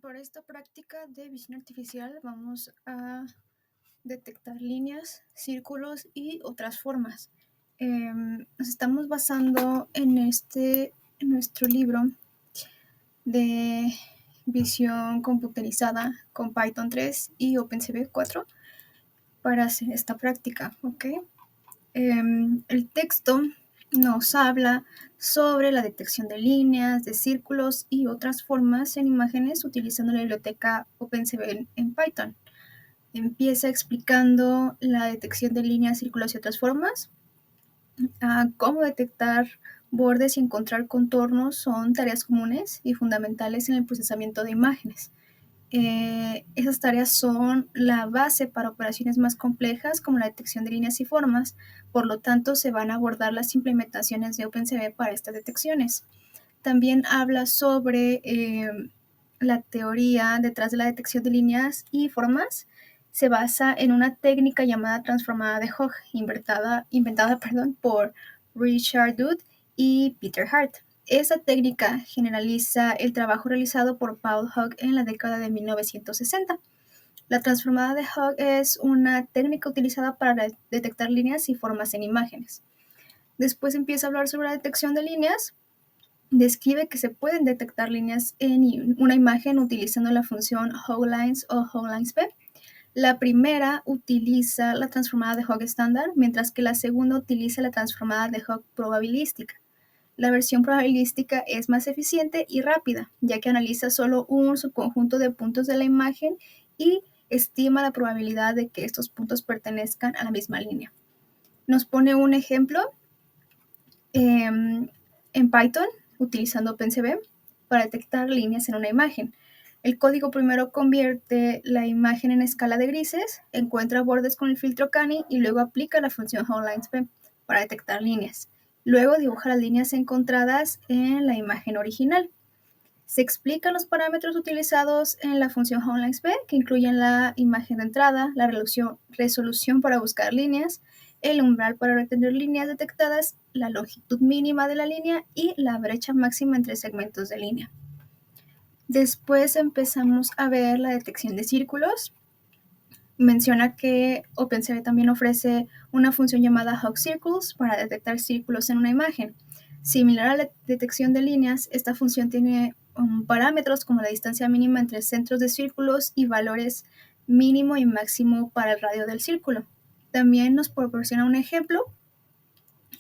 Por esta práctica de visión artificial vamos a detectar líneas, círculos y otras formas. Nos estamos basando en nuestro libro de visión computerizada con Python 3 y OpenCV 4 para hacer esta práctica, ¿ok? El texto nos habla sobre la detección de líneas, de círculos y otras formas en imágenes utilizando la biblioteca OpenCV en Python. Empieza explicando la detección de líneas, círculos y otras formas. Cómo detectar bordes y encontrar contornos son tareas comunes y fundamentales en el procesamiento de imágenes. Esas tareas son la base para operaciones más complejas como la detección de líneas y formas, por lo tanto se van a abordar las implementaciones de OpenCV para estas detecciones. También habla sobre la teoría detrás de la detección de líneas y formas. Se basa en una técnica llamada transformada de Hogg, inventada por Richard Dodd y Peter Hart. Esa técnica generaliza el trabajo realizado por Paul Hogg en la década de 1960. La transformada de Hogg es una técnica utilizada para detectar líneas y formas en imágenes. Después empieza a hablar sobre la detección de líneas. Describe que se pueden detectar líneas en una imagen utilizando la función HogLines o HogLinesP. La primera utiliza la transformada de Hogg estándar, mientras que la segunda utiliza la transformada de Hogg probabilística. La versión probabilística es más eficiente y rápida, ya que analiza solo un subconjunto de puntos de la imagen y estima la probabilidad de que estos puntos pertenezcan a la misma línea. Nos pone un ejemplo en Python, utilizando OpenCV, para detectar líneas en una imagen. El código primero convierte la imagen en escala de grises, encuentra bordes con el filtro Canny y luego aplica la función HogLinesP para detectar líneas. Luego dibuja las líneas encontradas en la imagen original. Se explican los parámetros utilizados en la función HogLinesP, que incluyen la imagen de entrada, la resolución para buscar líneas, el umbral para retener líneas detectadas, la longitud mínima de la línea y la brecha máxima entre segmentos de línea. Después empezamos a ver la detección de círculos. Menciona que OpenCV también ofrece una función llamada HogCircles para detectar círculos en una imagen. Similar a la detección de líneas, esta función tiene parámetros como la distancia mínima entre centros de círculos y valores mínimo y máximo para el radio del círculo. También nos proporciona un ejemplo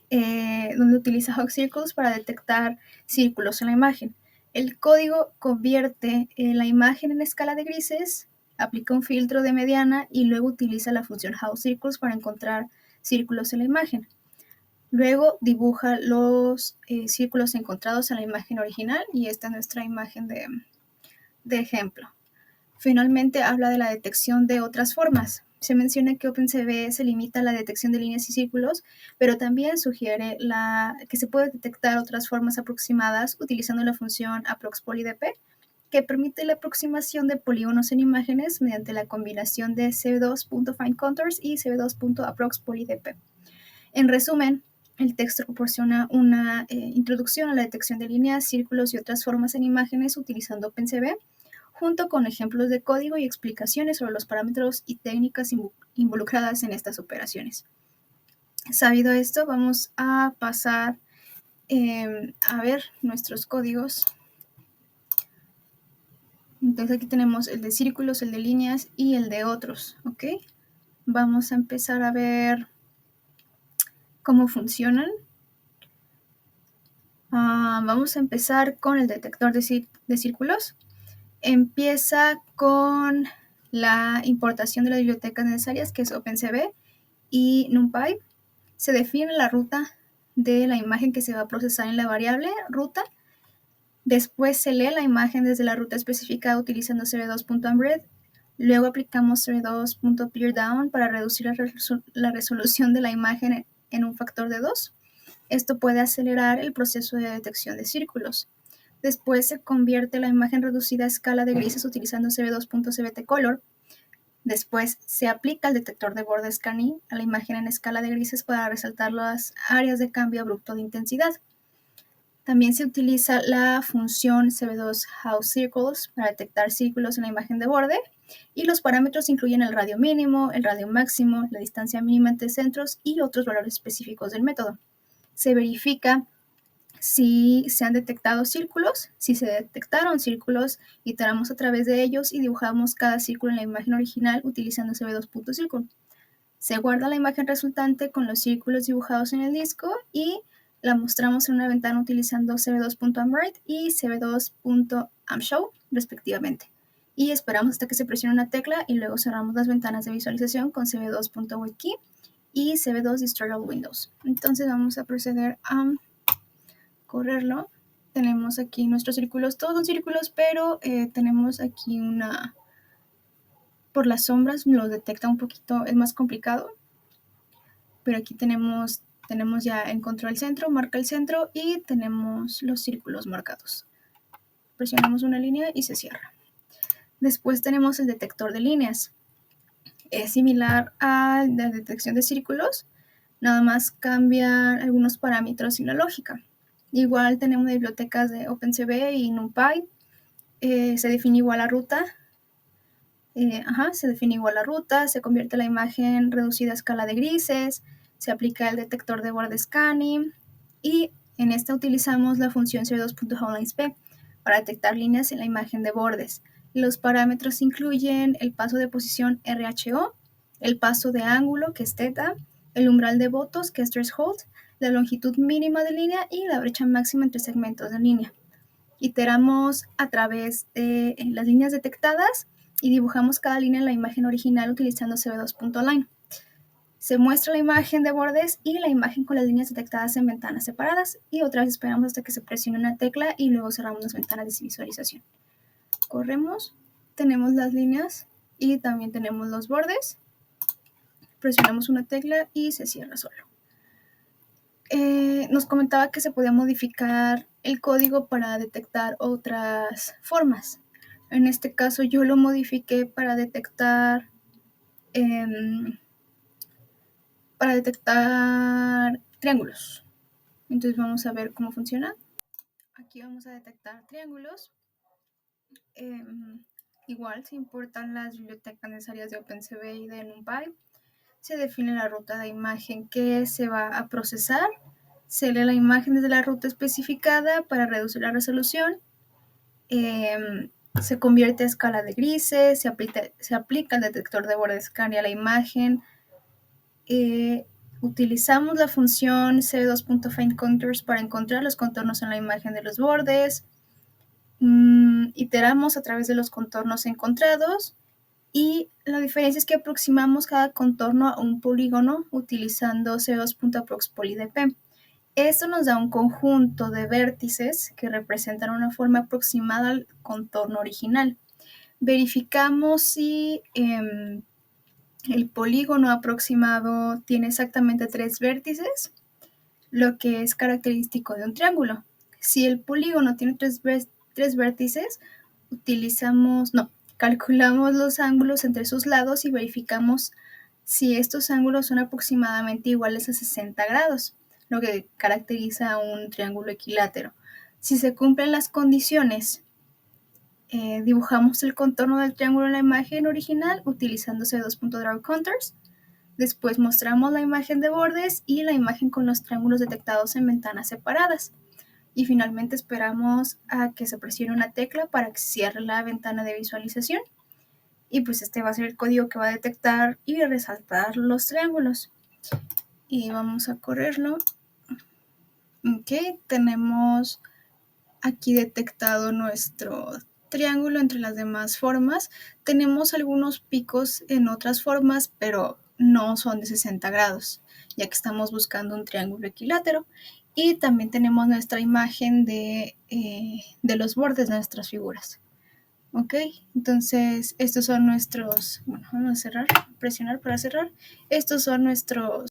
donde utiliza HogCircles para detectar círculos en la imagen. El código convierte la imagen en escala de grises, aplica un filtro de mediana y luego utiliza la función HowCircles para encontrar círculos en la imagen. Luego dibuja los círculos encontrados en la imagen original y esta es nuestra imagen de ejemplo. Finalmente habla de la detección de otras formas. Se menciona que OpenCV se limita a la detección de líneas y círculos, pero también sugiere que se puede detectar otras formas aproximadas utilizando la función approxPolyDP, que permite la aproximación de polígonos en imágenes mediante la combinación de cv2.findContours y cv2.approxPolyDP. En resumen, el texto proporciona una introducción a la detección de líneas, círculos y otras formas en imágenes utilizando OpenCV, junto con ejemplos de código y explicaciones sobre los parámetros y técnicas involucradas en estas operaciones. Sabido esto, vamos a pasar a ver nuestros códigos. Entonces aquí tenemos el de círculos, el de líneas y el de otros, ¿ok? Vamos a empezar a ver cómo funcionan. Vamos a empezar con el detector de círculos. Empieza con la importación de las bibliotecas necesarias, que es OpenCV y NumPy. Se define la ruta de la imagen que se va a procesar en la variable ruta. Después se lee la imagen desde la ruta especificada utilizando cv2.unread. Luego aplicamos cv2.peerdown para reducir la resolución de la imagen en un factor de 2. Esto puede acelerar el proceso de detección de círculos. Después se convierte la imagen reducida a escala de grises utilizando cv2.cvtcolor. Después se aplica el detector de bordes Canny a la imagen en escala de grises para resaltar las áreas de cambio abrupto de intensidad. También se utiliza la función CB2 House Circles para detectar círculos en la imagen de borde, y los parámetros incluyen el radio mínimo, el radio máximo, la distancia mínima entre centros y otros valores específicos del método. Se verifica si se han detectado círculos. Si se detectaron círculos, iteramos a través de ellos y dibujamos cada círculo en la imagen original utilizando CB2.Circle. Se guarda la imagen resultante con los círculos dibujados en el disco y la mostramos en una ventana utilizando cb2.amWrite y cb2.amShow respectivamente. Y esperamos hasta que se presione una tecla y luego cerramos las ventanas de visualización con cb2.WebKey y cb2.DestroyAllWindows. Entonces vamos a proceder a correrlo. Tenemos aquí nuestros círculos, todos son círculos, pero tenemos aquí una... Por las sombras lo detecta un poquito, es más complicado. Pero aquí tenemos ya encontró el centro, marca el centro y tenemos los círculos marcados. Presionamos una línea y se cierra. Después tenemos el detector de líneas. Es similar a la detección de círculos, nada más cambia algunos parámetros y la lógica. Igual tenemos bibliotecas de OpenCV y NumPy. Se define igual la ruta. Se define igual la ruta, se convierte la imagen reducida a escala de grises, se aplica el detector de borde scanning y en esta utilizamos la función cb2.HoldLinesP para detectar líneas en la imagen de bordes. Los parámetros incluyen el paso de posición RHO, el paso de ángulo, que es θ, el umbral de votos, que es threshold, la longitud mínima de línea y la brecha máxima entre segmentos de línea. Iteramos a través de las líneas detectadas y dibujamos cada línea en la imagen original utilizando cb2.align. Se muestra la imagen de bordes y la imagen con las líneas detectadas en ventanas separadas y otra vez esperamos hasta que se presione una tecla y luego cerramos las ventanas de visualización. Corremos, tenemos las líneas y también tenemos los bordes. Presionamos una tecla y se cierra solo. Nos comentaba que se podía modificar el código para detectar otras formas. En este caso yo lo modifiqué para detectar triángulos. Entonces vamos a ver cómo funciona. Aquí vamos a detectar triángulos. Igual se importan las bibliotecas necesarias de OpenCV y de NumPy. Se define la ruta de imagen que se va a procesar. Se lee la imagen desde la ruta especificada para reducir la resolución. Se convierte a escala de grises, se aplica el detector de borde scan a la imagen. Utilizamos la función cb2.findContours para encontrar los contornos en la imagen de los bordes. Iteramos a través de los contornos encontrados y la diferencia es que aproximamos cada contorno a un polígono utilizando cb2.approxPolyDP. Esto nos da un conjunto de vértices que representan una forma aproximada al contorno original. Verificamos si el polígono aproximado tiene exactamente 3 vértices, lo que es característico de un triángulo. Si el polígono tiene 3 vértices, calculamos los ángulos entre sus lados y verificamos si estos ángulos son aproximadamente iguales a 60 grados, lo que caracteriza a un triángulo equilátero. Si se cumplen las condiciones, dibujamos el contorno del triángulo en la imagen original utilizando cb2.drawContours. Después mostramos la imagen de bordes y la imagen con los triángulos detectados en ventanas separadas. Y finalmente esperamos a que se presione una tecla para que se cierre la ventana de visualización. Y pues este va a ser el código que va a detectar y resaltar los triángulos. Y vamos a correrlo. Ok, tenemos aquí detectado nuestro triángulo entre las demás formas. Tenemos algunos picos en otras formas, pero no son de 60 grados, ya que estamos buscando un triángulo equilátero. Y también tenemos nuestra imagen de los bordes de nuestras figuras. Ok, entonces estos son nuestros, bueno, vamos a cerrar, presionar para cerrar. Estos son nuestros